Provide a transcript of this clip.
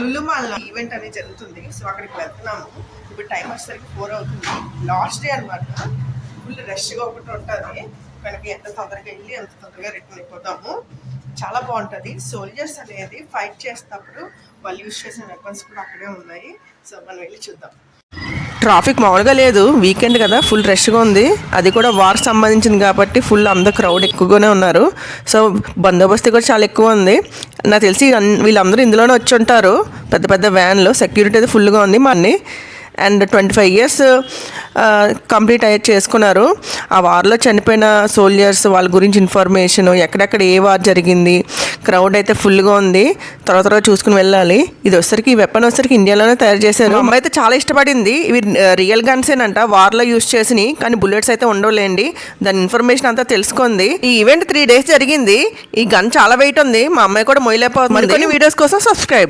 లులు మాల్లో ఈవెంట్ అనేది జరుగుతుంది. సో అక్కడికి వెళ్తున్నాము. ఇప్పుడు టైం వచ్చేసరికి 4 అవుతుంది. లాస్ట్ డే అనమాట. ఫుల్ రష్గా ఒకటి ఉంటుంది. మనకి ఎంత తొందరగా వెళ్ళి ఎంత తొందరగా రిటర్న్ అయిపోతాము. చాలా బాగుంటుంది. సోల్జర్స్ అనేది ఫైట్ చేసినప్పుడు వాళ్ళు యూజ్ చేసిన వెపన్స్ కూడా అక్కడే ఉన్నాయి. సో మనం వెళ్ళి చూద్దాం. ట్రాఫిక్ మామూలుగా లేదు, వీకెండ్ కదా, ఫుల్ రష్గా ఉంది. అది కూడా వార్కి సంబంధించింది కాబట్టి ఫుల్ అందరూ క్రౌడ్ ఎక్కువగానే ఉన్నారు. సో బందోబస్తు కూడా చాలా ఎక్కువ ఉంది. నాకు తెలిసి వీళ్ళందరూ ఇందులోనే వచ్చి ఉంటారు. పెద్ద పెద్ద వ్యాన్లు, సెక్యూరిటీ అయితే ఫుల్గా ఉంది. మన్ని అండ్ 25 years కంప్లీట్ చేసుకున్నారు. ఆ వార్లో చనిపోయిన సోల్జర్స్ వాళ్ళ గురించి ఇన్ఫర్మేషన్, ఎక్కడెక్కడ ఏ వార్ జరిగింది, క్రౌడ్ అయితే ఫుల్గా ఉంది. తర్వాత చూసుకుని వెళ్ళాలి. ఇది వచ్చరికి, ఈ వెపన్ వచ్చరికి ఇండియాలోనే తయారు చేశారు. అమ్మాయి అయితే చాలా ఇష్టపడింది. ఇవి రియల్ గన్సేనంట, వార్లో యూజ్ చేసి, కానీ బుల్లెట్స్ అయితే ఉండవులేండి. దాని ఇన్ఫర్మేషన్ అంతా తెలుసుకుంది. ఈ ఈవెంట్ 3 days జరిగింది. ఈ గన్ చాలా వెయిట్ ఉంది. మా అమ్మాయి కూడా మొయ్యలేకపోతుంది. మరికొన్ని వీడియోస్ కోసం సబ్స్క్రైబ్.